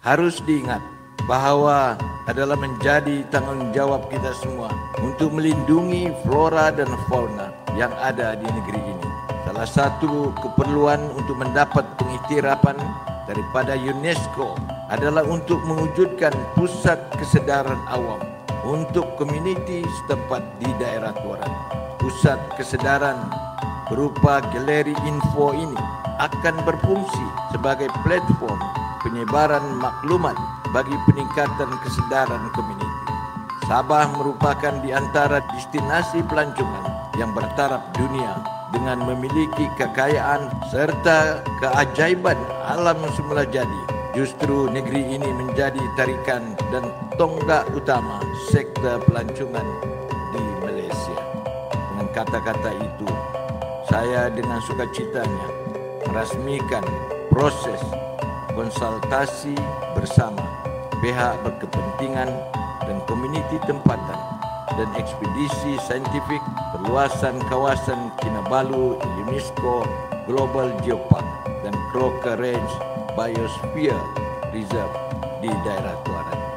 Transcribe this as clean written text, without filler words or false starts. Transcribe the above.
harus diingat bahawa adalah menjadi tanggungjawab kita semua untuk melindungi flora dan fauna yang ada di negeri ini. Salah satu keperluan untuk mendapat pengiktirafan daripada UNESCO adalah untuk mewujudkan pusat kesedaran awam untuk komuniti setempat di daerah Tuaran. Pusat kesedaran berupa galeri info ini akan berfungsi sebagai platform penyebaran maklumat bagi peningkatan kesedaran komuniti. Sabah merupakan di antara destinasi pelancongan yang bertaraf dunia dengan memiliki kekayaan serta keajaiban alam semula jadi. Justru negeri ini menjadi tarikan dan tonggak utama sektor pelancongan di Malaysia. Dengan kata-kata itu, saya dengan sukacitanya merasmikan proses konsultasi bersama pihak berkepentingan dan komuniti tempatan dan ekspedisi saintifik perluasan kawasan Kinabalu UNESCO Global Geopark dan Crocker Range Biosphere Reserve di daerah Tuaran.